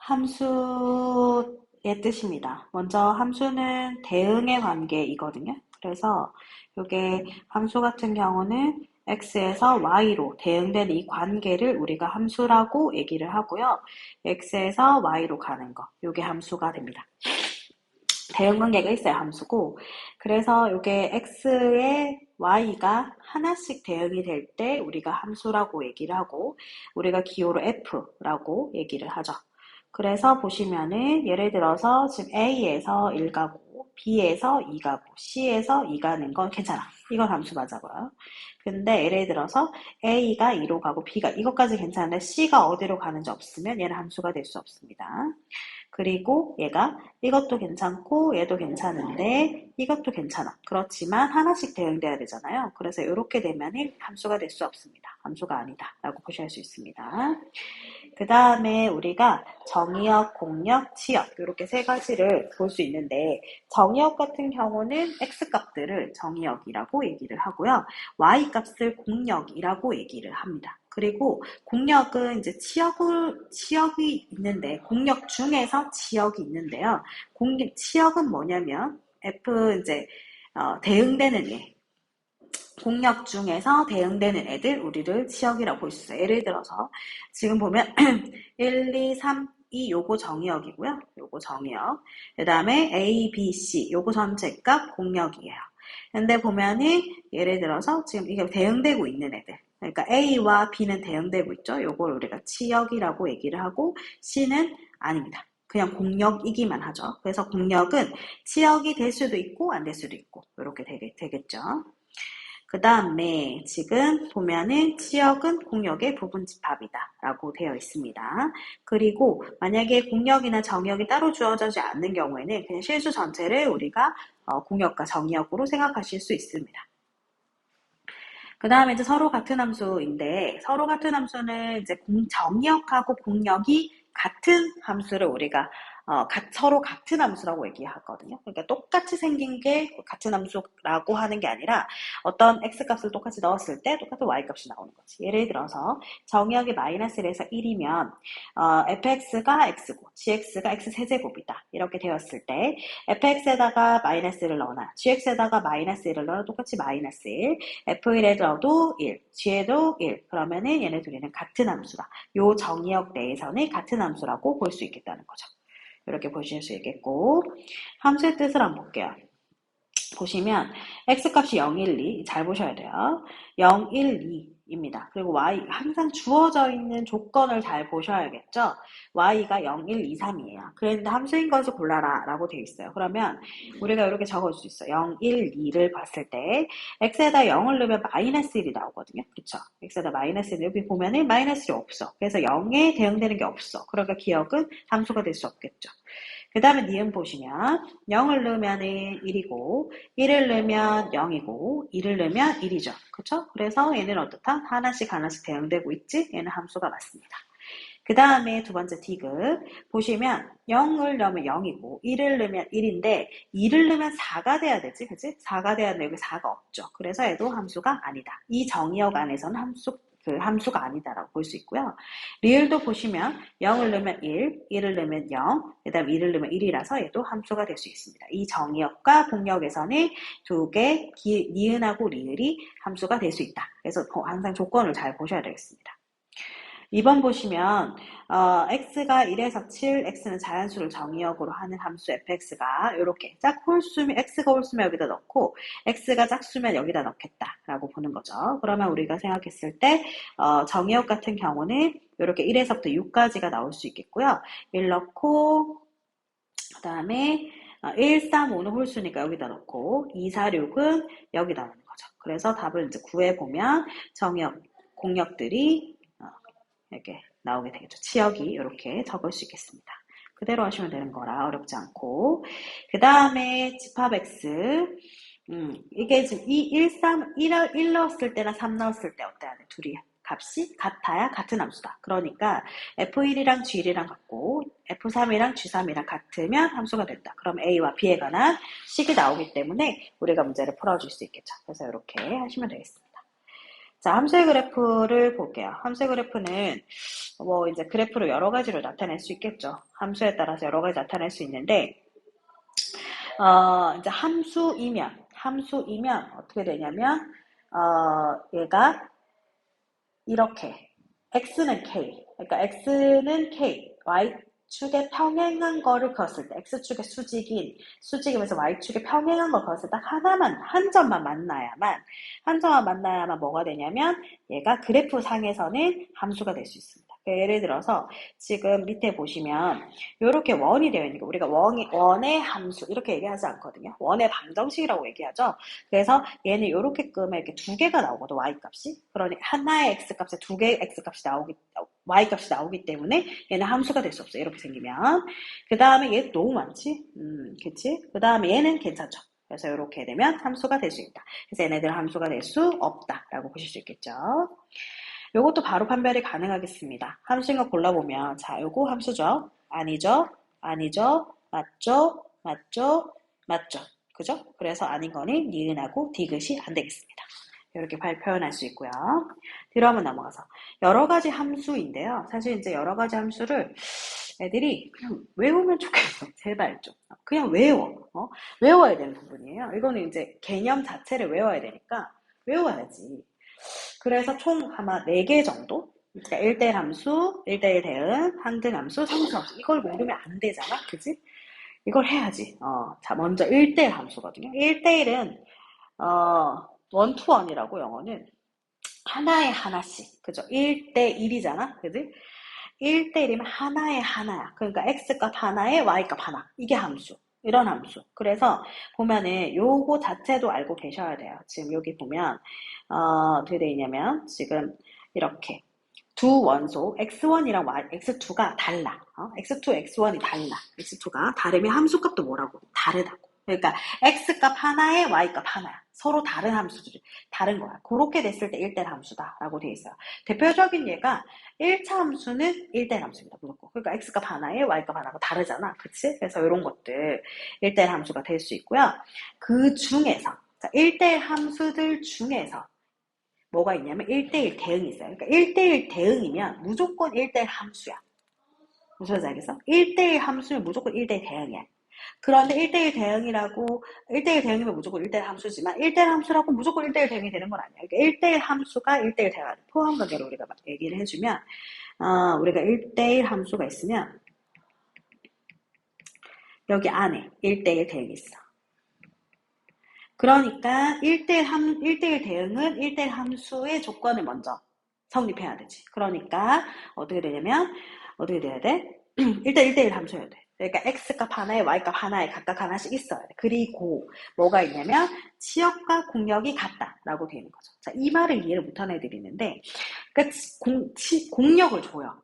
함수의 뜻입니다. 먼저 함수는 대응의 관계이거든요. 그래서 이게 함수 같은 경우는 x에서 y로 대응되는 이 관계를 우리가 함수라고 얘기를 하고요. x에서 y로 가는 거, 이게 함수가 됩니다. 대응 관계가 있어야 함수고, 그래서 이게 x에 y가 하나씩 대응이 될 때 우리가 함수라고 얘기를 하고, 우리가 기호로 f라고 얘기를 하죠. 그래서 보시면은 예를 들어서 지금 A에서 1 가고 B에서 2 가고 C에서 2 가는 건 괜찮아. 이건 함수 맞아고요. 근데 예를 들어서 A가 2로 가고 B가 이것까지 괜찮은데 C가 어디로 가는지 없으면 얘는 함수가 될 수 없습니다. 그리고 얘가 이것도 괜찮고 얘도 괜찮은데 이것도 괜찮아. 그렇지만 하나씩 대응돼야 되잖아요. 그래서 이렇게 되면은 함수가 될 수 없습니다. 함수가 아니다 라고 표시할 수 있습니다. 그 다음에 우리가 정의역, 공역, 치역 이렇게 세 가지를 볼 수 있는데, 정의역 같은 경우는 x값들을 정의역이라고 얘기를 하고요. y값을 공역이라고 얘기를 합니다. 그리고 공역은 이제 치역이 있는데, 공역 중에서 치역이 있는데요. 치역은 뭐냐면 f 이제 대응되는 애, 공역 중에서 대응되는 애들 우리를 치역이라고 볼 수 있어요. 예를 들어서 지금 보면 1, 2, 3, 2 요거 정의역이고요. 요거 정의역. 그 다음에 A, B, C 요거 전체 값 공역이에요. 근데 보면은 예를 들어서 지금 이게 대응되고 있는 애들. 그러니까 A와 B는 대응되고 있죠. 요걸 우리가 치역이라고 얘기를 하고 C는 아닙니다. 그냥 공역이기만 하죠. 그래서 공역은 치역이 될 수도 있고 안 될 수도 있고 이렇게 되겠죠. 그 다음에 지금 보면은 치역은 공역의 부분집합이다 라고 되어 있습니다. 그리고 만약에 공역이나 정역이 따로 주어지지 않는 경우에는 그냥 실수 전체를 우리가 공역과 정역으로 생각하실 수 있습니다. 그 다음에 이제 서로 같은 함수인데, 서로 같은 함수는 이제 정역하고 공역이 같은 함수를 우리가 서로 같은 함수라고 얘기하거든요. 그러니까 똑같이 생긴 게 같은 함수라고 하는 게 아니라 어떤 x값을 똑같이 넣었을 때 똑같은 y값이 나오는 거지. 예를 들어서 정역이 마이너스 1에서 1이면 fx가 x고 gx가 x 세제곱이다. 이렇게 되었을 때 fx에다가 마이너스 1을 넣어놔, gx에다가 마이너스 1을 넣어 똑같이 마이너스 1, f1에 넣어도 1, g에도 1. 그러면은 얘네 둘이는 같은 함수다. 요 정의역 내에서는 같은 함수라고 볼 수 있겠다는 거죠. 이렇게 보실 수 있겠고, 함수의 뜻을 한번 볼게요. 보시면 x값이 0, 1, 2 잘 보셔야 돼요. 0, 1, 2입니다. 그리고 y 항상 주어져 있는 조건을 잘 보셔야겠죠. y가 0, 1, 2, 3이에요. 그런데 함수인 것을 골라라 라고 되어 있어요. 그러면 우리가 이렇게 적어줄 수 있어요. 0, 1, 2를 봤을 때 x에다 0을 넣으면 마이너스 1이 나오거든요. 그렇죠? x에다 마이너스 1, 여기 보면은 마이너스 1이 없어. 그래서 0에 대응되는 게 없어. 그러니까 기억은 함수가 될 수 없겠죠. 그 다음에 니은 보시면 0을 넣으면 1이고 1을 넣으면 0이고 2를 넣으면 1이죠. 그렇죠? 그래서 얘는 어떻다? 하나씩 대응되고 있지? 얘는 함수가 맞습니다. 그 다음에 두 번째 디귿 보시면 0을 넣으면 0이고 1을 넣으면 1인데 2를 넣으면 4가 돼야 되지, 그치? 4가 돼야 되는데 여기 4가 없죠. 그래서 얘도 함수가 아니다. 이 정의역 안에서는 함수가 아니다라고 볼 수 있고요. 리을도 보시면 0을 넣으면 1, 1을 넣으면 0, 그 다음 2를 넣으면 1이라서 얘도 함수가 될 수 있습니다. 이 정의역과 공역에서는 두 개, 니은하고 리을이 함수가 될 수 있다. 그래서 항상 조건을 잘 보셔야 되겠습니다. 2번 보시면 x가 1에서 7, x는 자연수를 정의역으로 하는 함수 fx가 이렇게 짝홀수면 x가 홀수면 여기다 넣고 x가 짝수면 여기다 넣겠다라고 보는 거죠. 그러면 우리가 생각했을 때 정의역 같은 경우는 이렇게 1에서부터 6까지가 나올 수 있겠고요. 1 넣고 그 다음에 1, 3, 5는 홀수니까 여기다 넣고 2, 4, 6은 여기다 넣는 거죠. 그래서 답을 이제 구해보면 정의역, 공역들이 이렇게 나오게 되겠죠. 치역이 이렇게 적을 수 있겠습니다. 그대로 하시면 되는 거라 어렵지 않고. 그 다음에 집합 x. 이게 지금 1 넣었을 때나 3 넣었을 때 어때야 돼? 둘이 값이 같아야 같은 함수다. 그러니까 F1이랑 G1이랑 같고 F3이랑 G3이랑 같으면 함수가 된다. 그럼 A와 B에 관한 식이 나오기 때문에 우리가 문제를 풀어줄 수 있겠죠. 그래서 이렇게 하시면 되겠습니다. 자, 함수의 그래프를 볼게요. 함수의 그래프는 뭐 이제 그래프로 여러 가지로 나타낼 수 있겠죠. 함수에 따라서 여러 가지 나타낼 수 있는데, 이제 함수이면 어떻게 되냐면, 얘가 이렇게 x는 k, 그러니까 x는 k, y축에 평행한 거를 그었을 때, x축의 수직이면서 y축에 평행한 걸 그었을 때 한 점만 만나야만 뭐가 되냐면 얘가 그래프 상에서는 함수가 될 수 있습니다. 예를 들어서 지금 밑에 보시면 이렇게 원이 되어 있는 거, 우리가 원의 함수 이렇게 얘기하지 않거든요. 원의 방정식이라고 얘기하죠. 그래서 얘는 이렇게 끄면 이렇게 두 개가 나오거든, y-값이. 그러니 하나의 x-값에 두 개의 x-값이 y-값이 나오기 때문에 얘는 함수가 될 수 없어요. 이렇게 생기면. 그 다음에 얘 너무 많지? 그치? 그 다음에 얘는 괜찮죠. 그래서 이렇게 되면 함수가 될 수 있다. 그래서 얘네들은 함수가 될 수 없다라고 보실 수 있겠죠. 요것도 바로 판별이 가능하겠습니다. 함수인 거 골라보면, 자, 요거 함수죠? 아니죠? 아니죠? 맞죠? 맞죠? 맞죠? 그죠? 그래서 아닌 거는 니은하고 디귿이 안 되겠습니다. 이렇게 표현할 수 있고요. 뒤로 한번 넘어가서 여러 가지 함수인데요. 사실 이제 여러 가지 함수를 애들이 그냥 외우면 좋겠어. 제발 좀. 그냥 외워야 되는 부분이에요. 이거는 이제 개념 자체를 외워야 되니까 외워야지. 그래서 총 아마 4개 정도? 그러니까 1대1 함수, 1대1 대응, 항등함수, 상수함수. 이걸 모르면 안 되잖아. 그지? 이걸 해야지. 자, 먼저 1대1 함수거든요. 1대1은, 원투원이라고 영어는 하나에 하나씩. 그죠? 1대1이잖아. 그지? 1대1이면 하나에 하나야. 그러니까 x값 하나에 y값 하나. 이게 함수. 이런 함수. 그래서 보면은 요거 자체도 알고 계셔야 돼요. 지금 여기 보면 어떻게 되어 있냐면 지금 이렇게 두 원소 x1이랑 x2가 달라. x2, x1이 달라. x2가 다르면 함수값도 뭐라고? 다르다고. 그러니까 x값 하나에 y값 하나야. 서로 다른 함수들이 다른 거야. 그렇게 됐을 때 1대1 함수다라고 되어 있어요. 대표적인 예가 1차 함수는 1대1 함수입니다. 무조건. 그러니까 x값 하나에 y값 하나가 다르잖아. 그치? 그래서 이런 것들 1대1 함수가 될 수 있고요. 그 중에서 1대1 함수들 중에서 뭐가 있냐면 1대1 대응이 있어요. 그러니까 1대1 대응이면 무조건 1대1 함수야. 무슨 말인지 알겠어? 1대1 함수면 무조건 1대1 대응이야. 그런데 1대1 대응이면 무조건 1대1 함수지만 1대1 함수라고 무조건 1대1 대응이 되는 건 아니야. 그러니까 1대1 함수가 1대1 대응하는 포함 관계로 우리가 얘기를 해주면 우리가 1대1 함수가 있으면 여기 안에 1대1 대응이 있어. 그러니까 1대1 대응은 1대1 함수의 조건을 먼저 성립해야 되지. 그러니까 어떻게 되냐면 어떻게 돼야 돼? 1대1 함수여야 돼. 그러니까 x값 하나에 y값 하나에 각각 하나씩 있어야 돼. 그리고 뭐가 있냐면 치역과 공역이 같다라고 되어 있는 거죠. 자, 이 말을 이해를 못하는 애들이 있는데 그러니까 공역을 줘요.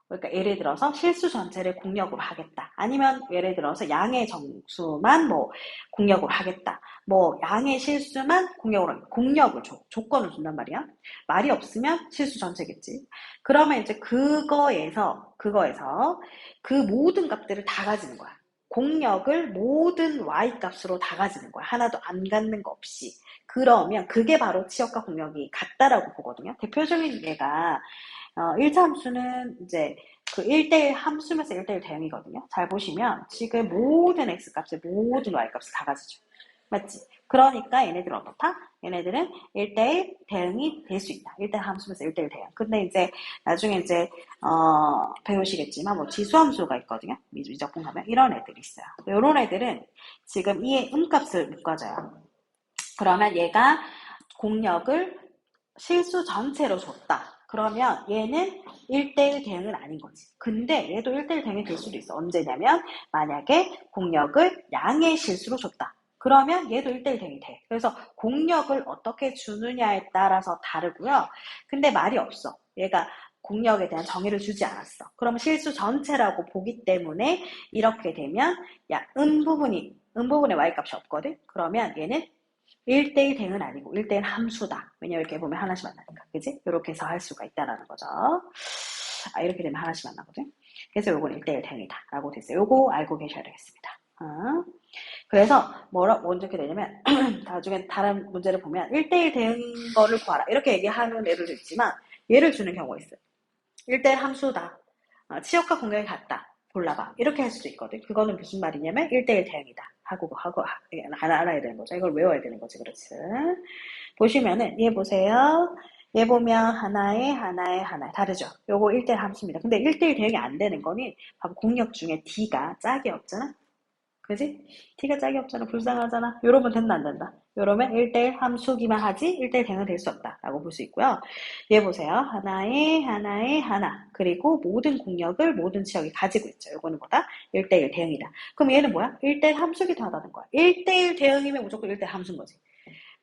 그러니까 예를 들어서 실수 전체를 공역으로 하겠다. 아니면 예를 들어서 양의 정수만 뭐 공역으로 하겠다. 뭐 양의 실수만 공역을 줘. 조건을 준단 말이야. 말이 없으면 실수 전체겠지. 그러면 이제 그거에서 그 모든 값들을 다 가지는 거야. 공역을 모든 y 값으로 다 가지는 거야. 하나도 안 갖는 거 없이. 그러면 그게 바로 치역과 공역이 같다라고 보거든요. 대표적인 예가 1차 함수는 이제 그 1대1 함수면서 1대1 대응이거든요. 잘 보시면 지금 모든 x값에 모든 y값을 다 가지죠. 맞지? 그러니까 얘네들은 어떻다? 얘네들은 1대1 대응이 될 수 있다. 1대1 함수면서 1대1 대응. 근데 이제 나중에 이제 배우시겠지만 뭐 지수함수가 있거든요. 미적분 가면 이런 애들이 있어요. 이런 애들은 지금 이 음값을 묶어줘요. 그러면 얘가 공역을 실수 전체로 줬다. 그러면 얘는 1대1 대응은 아닌 거지. 근데 얘도 1대1 대응이 될 수도 있어. 언제냐면 만약에 공역을 양의 실수로 줬다. 그러면 얘도 1대1 대응이 돼. 그래서 공역을 어떻게 주느냐에 따라서 다르고요. 근데 말이 없어. 얘가 공역에 대한 정의를 주지 않았어. 그럼 실수 전체라고 보기 때문에 이렇게 되면 음부분에 y값이 없거든. 그러면 얘는 1대1 대응은 아니고 1대1 함수다. 왜냐면 이렇게 보면 하나씩 만나니까. 그지? 이렇게 해서 할 수가 있다라는 거죠. 이렇게 되면 하나씩 만나거든. 그래서 요건 1대1 대응이다. 라고 됐어요. 요거 알고 계셔야 되겠습니다. 어? 그래서 먼저 이렇게 되냐면 나중에 다른 문제를 보면 1대1 대응인 거를 구하라 이렇게 얘기하는 애들도 있지만 예를 주는 경우가 있어요. 1대1 함수다. 치역과 공격이 같다. 골라봐. 이렇게 할 수도 있거든. 그거는 무슨 말이냐면 1대1 대응이다. 하고 알아야 되는 거죠. 이걸 외워야 되는 거지. 그렇지. 보시면은 얘 보세요. 얘 보면 하나에 다르죠. 요거 1대1 함수입니다. 근데 1대1 대응이 안 되는 거는 바로 공역 중에 D가 짝이 없잖아. 그지? T가 짝이 없잖아. 불쌍하잖아. 요러면 된다 안 된다. 요러면 1대1 함수기만 하지 1대1 대응은 될 수 없다 라고 볼 수 있고요. 얘 보세요. 하나 그리고 모든 공역을 모든 지역이 가지고 있죠. 요거는 뭐다? 1대1 대응이다. 그럼 얘는 뭐야? 1대1 함수기도 하다는 거야. 1대1 대응이면 무조건 1대1 함수인 거지.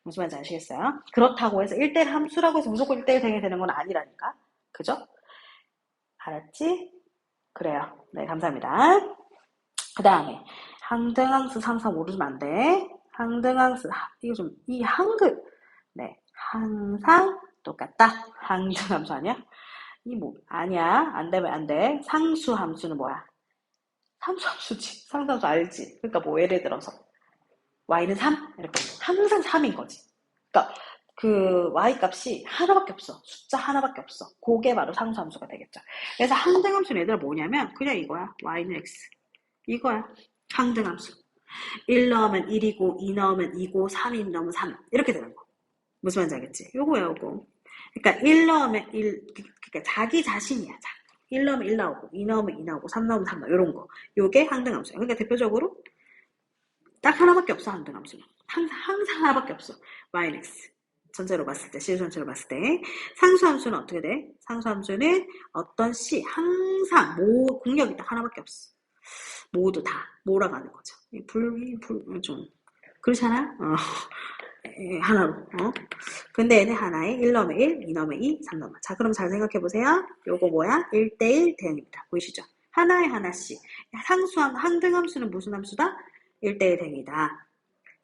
무슨 말인지 아시겠어요? 그렇다고 해서 1대1 함수라고 해서 무조건 1대1 대응이 되는 건 아니라니까. 그죠? 알았지? 그래요. 네, 감사합니다. 그 다음에 항등항수 3, 4 모르면 안 돼. 항등항수 이거 좀 이 한글 네 항상 똑같다. 항등함수 아니야? 이 뭐 아니야. 안 되면 안 돼. 상수함수는 뭐야? 상수함수지. 상수함수 알지? 그러니까 뭐 예를 들어서 y는 3 이렇게 항상 3인 거지. 그러니까 그 y 값이 하나밖에 없어. 숫자 하나밖에 없어. 그게 바로 상수함수가 되겠죠. 그래서 항등함수는 얘들아 뭐냐면 그냥 이거야. y는 x 이거야. 항등함수. 1 넣으면 1이고 2 넣으면 2고 3이 넣으면 3 이렇게 되는 거. 무슨 말인지 알겠지? 요거야 요거. 그러니까 1 넣으면 1 그러니까 자기 자신이야. 1 넣으면 1 나오고 2 넣으면 2 나오고 3 넣으면 3 나오고 이런 거. 요게 항등함수야. 그러니까 대표적으로 딱 하나밖에 없어 항등함수는. 항상 하나밖에 없어. yx. 전체로 봤을 때, 실 전체로 봤을 때. 상수함수는 어떻게 돼? 상수함수는 어떤 시, 항상, 공역이 딱 하나밖에 없어. 모두 다 몰아가는 거죠. 좀 그렇잖아. 하나로. 근데 얘는 하나에 1 넣으면 1, 2 넣으면 2, 3 넣으면. 자, 그럼 잘 생각해 보세요. 요거 뭐야? 1대1 대응입니다. 보이시죠? 하나에 하나씩. 항등함수는 무슨 함수다? 1대1 대응이다.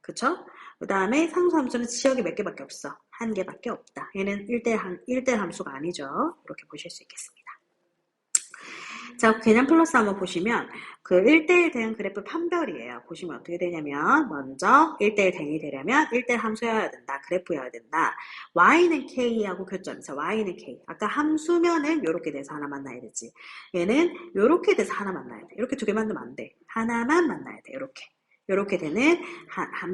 그쵸? 그 다음에 상수함수는 지역이 몇 개밖에 없어. 한 개밖에 없다. 얘는 1대1 함수가 아니죠. 이렇게 보실 수 있겠습니다. 자, 개념 플러스 한번 보시면 그 1대1 대응 그래프 판별이에요. 보시면 어떻게 되냐면 먼저 1대1 대응이 되려면 1대1 함수여야 된다. 그래프여야 된다. y는 k하고 교점에서 y는 k. 아까 함수면은 이렇게 돼서 하나 만나야 되지. 얘는 이렇게 돼서 하나 만나야 돼. 이렇게 두 개 만들면 안 돼. 하나만 만나야 돼. 이렇게 되는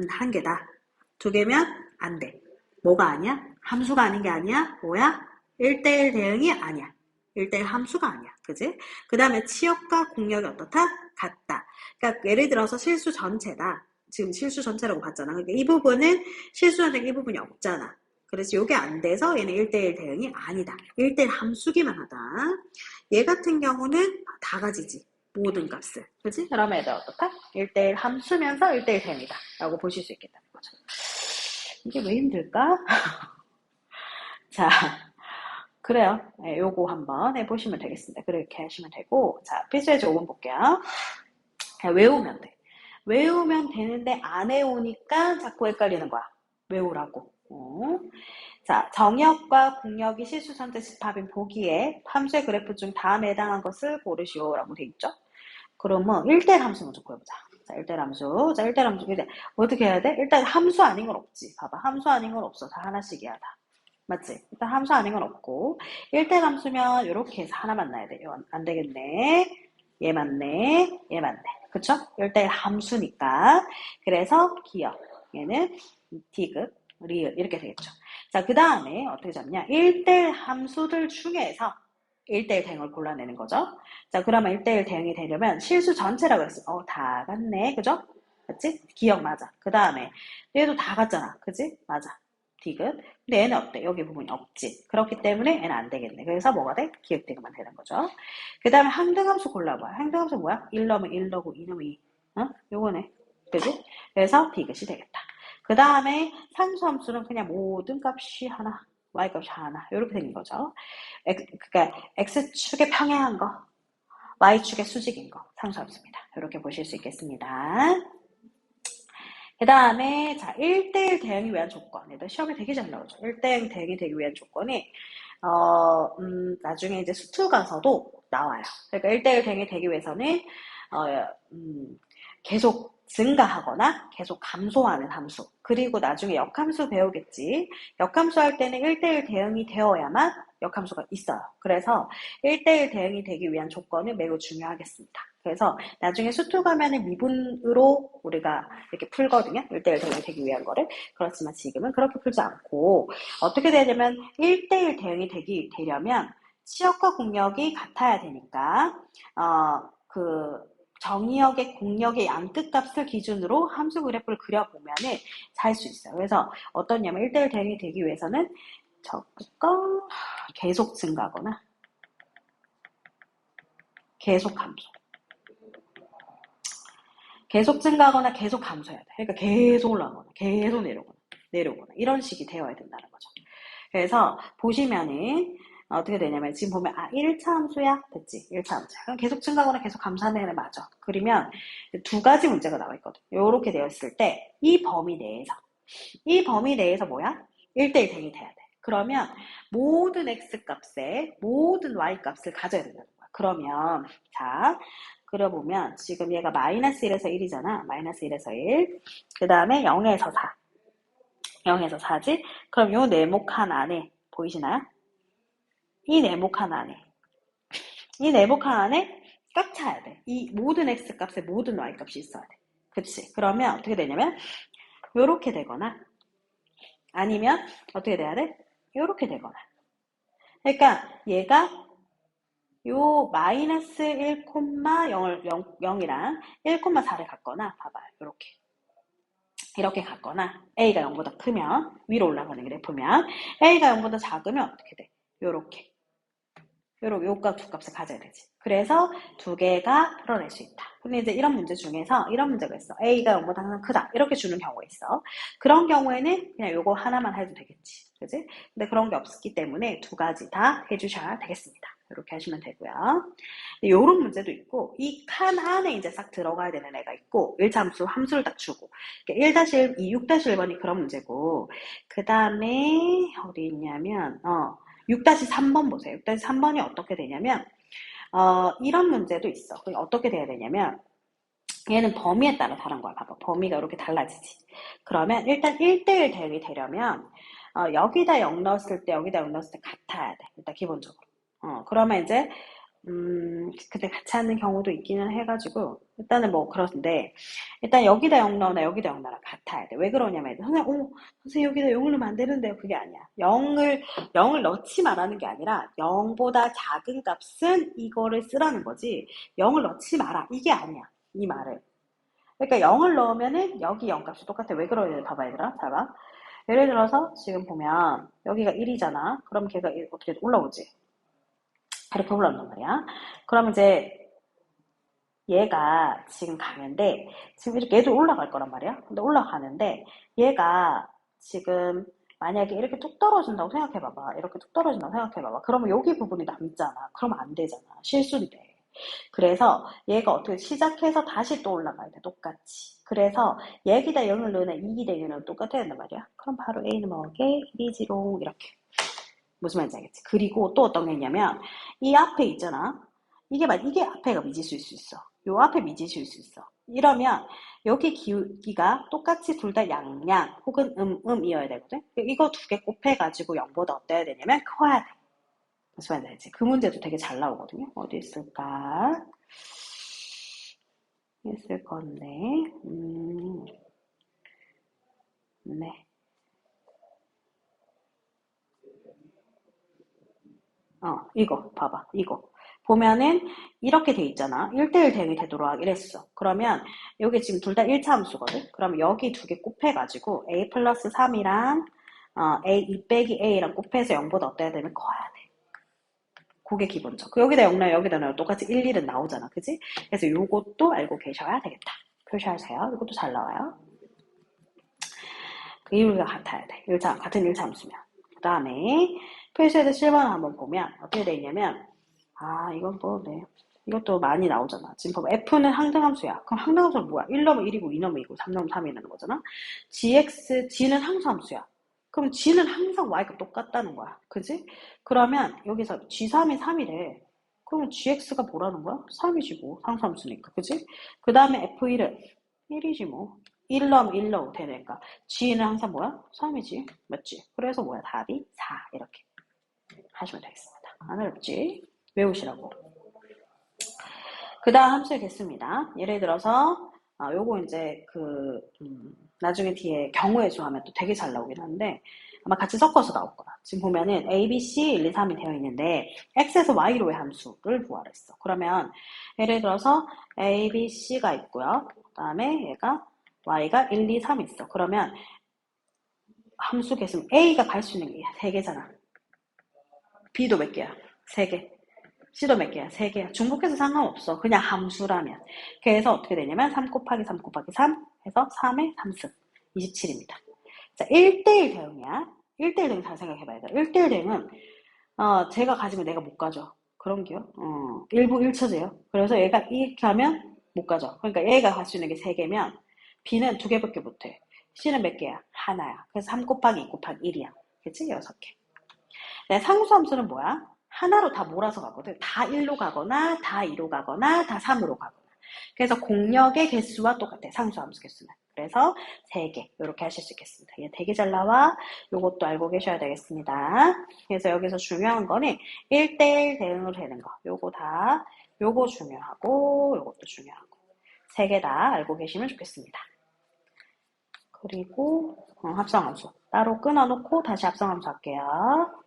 한 개다. 두 개면 안 돼. 뭐가 아니야? 함수가 아닌 게 아니야? 뭐야? 1대1 대응이 아니야. 1대1 함수가 아니야. 그지? 그 다음에 치역과 공역이 어떻다? 같다. 그러니까 예를 들어서 실수 전체다. 지금 실수 전체라고 봤잖아. 그러니까 이 부분은 실수 전체가 이 부분이 없잖아. 그래서 이게 안 돼서 얘는 1대1 대응이 아니다. 1대1 함수기만 하다. 얘 같은 경우는 다 가지지. 모든 값을. 그지? 그러면 얘들 어떻다? 1대1 함수면서 1대1 대응이다. 라고 보실 수 있겠다는 거죠. 이게 왜 힘들까? 자, 그래요. 네, 요거 한번 해보시면 되겠습니다. 그렇게 하시면 되고, 자, 필수예제 5번 볼게요. 그냥 외우면 돼. 외우면 되는데 안 외우니까 자꾸 헷갈리는 거야. 외우라고. 자, 정역과 공역이 실수 전체 집합인 보기에 함수의 그래프 중 다음에 해당한 것을 고르시오라고 돼 있죠. 그러면 1대1 함수 먼저 구해보자. 자, 1대1 함수. 자, 1대1 함수. 근데 어떻게 해야 돼? 일단 함수 아닌 건 없지. 봐봐. 함수 아닌 건 없어. 다 하나씩이야, 다. 맞지? 일단 함수 아닌 건 없고 1대1 함수면 이렇게 해서 하나 만나야 돼. 안 되겠네. 얘 맞네. 얘 맞네. 그쵸? 1대1 함수니까. 그래서 기억. 얘는 디귿, 리을 이렇게 되겠죠. 자, 그 다음에 어떻게 잡냐? 1대1 함수들 중에서 1대1 대응을 골라내는 거죠. 자, 그러면 1대1 대응이 되려면 실수 전체라고 했어. 다 같네. 그죠? 맞지? 기억 맞아. 그 다음에 얘도 다 같잖아. 그지? 맞아. 디귿. 근데 얘는 어때? 여기 부분이 없지. 그렇기 때문에 얘는 안 되겠네. 그래서 뭐가 돼? 기억 디귿만 되는 거죠. 그 다음에 항등함수 골라봐요. 항등함수 뭐야? 1 넣으면 1 넣고 2 넣으면 2. 요거네. 그지? 그래서 디귿이 되겠다. 그 다음에 상수함수는 그냥 모든 값이 하나, y값이 하나. 이렇게 되는 거죠. 그러니까 x축의 평행한 거, y축의 수직인 거. 상수함수입니다. 이렇게 보실 수 있겠습니다. 그 다음에 자 1대1 대응이 위한 조건. 얘도 시험에 되게 잘 나오죠. 1대1 대응이 되기 위한 조건이 나중에 이제 수투 가서도 나와요. 그러니까 1대1 대응이 되기 위해서는 계속 증가하거나 계속 감소하는 함수. 그리고 나중에 역함수 배우겠지. 역함수 할 때는 1대1 대응이 되어야만 역함수가 있어요. 그래서 1대1 대응이 되기 위한 조건은 매우 중요하겠습니다. 그래서 나중에 수투 가면은 미분으로 우리가 이렇게 풀거든요. 1대1 대응이 되기 위한 거를. 그렇지만 지금은 그렇게 풀지 않고 어떻게 되냐면 1대1 대응이 되려면 치역과 공역이 같아야 되니까 정의역의 공역의 양끝값을 기준으로 함수 그래프를 그려보면은 살 수 있어요. 그래서 어떠냐면 1대1 대응이 되기 위해서는 적극과 계속 증가하거나 계속 감소. 계속 증가하거나 계속 감소해야 돼. 그러니까 계속 올라가거나 계속 내려오거나 이런 식이 되어야 된다는 거죠. 그래서 보시면은 어떻게 되냐면 지금 보면 1차 함수야? 됐지? 1차 함수야. 그럼 계속 증가하거나 계속 감소하는 애는 맞아. 그러면 두 가지 문제가 나와 있거든. 요렇게 되어 있을 때 이 범위 내에서 뭐야? 1대1 대응이 돼야 돼. 그러면 모든 x 값에 모든 y 값을 가져야 된다는 거야. 그러면 자 그려보면 지금 얘가 마이너스 1에서 1이잖아. 마이너스 1에서 1. 그 다음에 0에서 4. 0에서 4지? 그럼 요 네모칸 안에 보이시나요? 이 네모칸 안에 꽉 차야 돼. 이 모든 x 값에 모든 y 값이 있어야 돼. 그치? 그러면 어떻게 되냐면 요렇게 되거나 아니면 어떻게 돼야 돼? 요렇게 되거나. 그러니까 얘가 요 마이너스 1,0이랑 1,4를 갖거나 봐봐요. 이렇게 갖거나 a가 0보다 크면 위로 올라가는 그래프면 a가 0보다 작으면 어떻게 돼? 요렇게 요값 두 값을 가져야 되지. 그래서 두 개가 풀어낼 수 있다. 근데 이제 이런 문제 중에서 이런 문제가 있어. a가 0보다 항상 크다. 이렇게 주는 경우가 있어. 그런 경우에는 그냥 요거 하나만 해도 되겠지. 그지? 근데 그런 게 없기 때문에 두 가지 다 해주셔야 되겠습니다. 이렇게 하시면 되고요. 요런 문제도 있고 이 칸 안에 이제 싹 들어가야 되는 애가 있고 1차 함수를 딱 주고 1-1, 6-1번이 그런 문제고 그 다음에 어디 있냐면 6-3번 보세요. 6-3번이 어떻게 되냐면 이런 문제도 있어. 어떻게 돼야 되냐면 얘는 범위에 따라 다른 거야. 봐봐. 범위가 이렇게 달라지지. 그러면 일단 1대1 대응이 되려면 여기다 0 넣었을 때 여기다 0 넣었을 때 같아야 돼. 일단 기본적으로. 그러면 이제 그때 같이 하는 경우도 있기는 해가지고 일단은 뭐 그런데 일단 여기다 0 넣으나 여기다 0 넣으나 같아야 돼. 왜 그러냐면 선생님 여기다 0을 넣으면 안 되는데요. 그게 아니야. 0을 넣지 말라는 게 아니라 0보다 작은 값은 이거를 쓰라는 거지 0을 넣지 마라. 이게 아니야. 이 말을. 그러니까 0을 넣으면은 여기 0값이 똑같아. 왜 그러냐 봐봐 얘들아. 잘 봐. 예를 들어서 지금 보면 여기가 1이잖아. 그럼 걔가 어떻게 올라오지? 이렇게 올라온단 말이야. 그럼 이제 얘가 지금 가는데 지금 이렇게 얘도 올라갈 거란 말이야. 근데 올라가는데 얘가 지금 만약에 이렇게 뚝 떨어진다고 생각해봐봐. 이렇게 뚝 떨어진다고 생각해봐봐. 그러면 여기 부분이 남잖아. 그러면 안 되잖아. 실수도 돼. 그래서 얘가 어떻게 시작해서 다시 또 올라가야 돼. 똑같이. 그래서 여기다 0을 넣으나 2기 되면 똑같아야 된단 말이야. 그럼 바로 A는 뭐게? 1이지롱 이렇게. 무슨 말인지 알겠지? 그리고 또 어떤 게 있냐면 이 앞에 있잖아. 이게 앞에가 미지수일 수 있어. 요 앞에 미지수일 수 있어. 이러면 여기 기울기가 똑같이 둘 다 양양 혹은 이어야 되거든. 이거 두 개 곱해가지고 0보다 어때야 되냐면 커야 돼. 무슨 말인지 알지? 그 문제도 되게 잘 나오거든요. 어디 있을까? 있을 건데 네. 이거 봐봐. 이거 보면은 이렇게 돼 있잖아. 1대1 대응이 되도록 하기로 했어. 그러면 여기 지금 둘 다 1차 함수거든. 그러면 여기 두 개 곱해가지고 a 플러스 3이랑 a 2 빼기 a랑 곱해서 0보다 어때야 되면 커야 돼. 그게 기본적. 여기다 0 넣어 여기다 넣어 똑같이 1, 1은 나오잖아. 그지? 그래서 요것도 알고 계셔야 되겠다. 표시하세요. 이것도 잘 나와요. 그 이유가 같아야 돼. 같은 1차 함수면. 그 다음에 표시에서 7번 한번 보면 어떻게 돼 있냐면 이건 뭐 네. 이것도 많이 나오잖아. 지금 봐봐. F는 항등함수야. 그럼 항등함수는 뭐야? 1 넣으면 1이고 2 넣으면 2고 3 넣으면 3이라는 거잖아. G는 항수함수야. 그럼 G는 항상 Y가 똑같다는 거야. 그지? 그러면 여기서 G3이 3이래. 그러면 gx가 뭐라는 거야? 3이지 뭐. 상수함수니까. 그지? 그 다음에 f1은 1이지 뭐. 1 넣으면 1 넣어도 되니까. g는 항상 뭐야? 3이지. 맞지? 그래서 뭐야? 답이 4. 이렇게 하시면 되겠습니다. 안 어렵지? 외우시라고. 그 다음 함수의 개수입니다. 예를 들어서 요거 이제 나중에 뒤에 경우의 수 하면 또 되게 잘 나오긴 한데 아마 같이 섞어서 나올 거야. 지금 보면은 A, B, C, 1, 2, 3이 되어 있는데 X에서 Y로의 함수를 구하랬어. 그러면 예를 들어서 A, B, C가 있고요. 그 다음에 얘가 Y가 1, 2, 3 있어. 그러면 함수 개수 A가 갈 수 있는 게 3개잖아. B도 몇 개야? 3개. C도 몇 개야? 3개야. 중복해서 상관없어. 그냥 함수라면. 그래서 어떻게 되냐면 3 곱하기 3 곱하기 3 해서 3의 3승 27입니다. 자, 1대1 대응이야. 1대1 대응 잘 생각해봐야 돼. 1대1 대응은 제가 가지면 내가 못 가져. 그런 게요. 일부 1처제요. 그래서 얘가 이렇게 하면 못 가져. 그러니까 얘가 갈 수 있는 게 3개면 B는 2개밖에 못해. C는 몇 개야? 하나야. 그래서 3 곱하기 2 곱하기 1이야. 그치? 6개. 네, 상수함수는 뭐야? 하나로 다 몰아서 가거든. 다 1로 가거나 다 2로 가거나 다 3으로 가거나. 그래서 공역의 개수와 똑같아. 상수함수 개수는. 그래서 3개 이렇게 하실 수 있겠습니다. 얘 되게 잘 나와. 요것도 알고 계셔야 되겠습니다. 그래서 여기서 중요한 거는 1대1 대응으로 되는 거. 요거 중요하고 요것도 중요하고 3개 다 알고 계시면 좋겠습니다. 그리고 합성함수 따로 끊어놓고 다시 합성함수 할게요.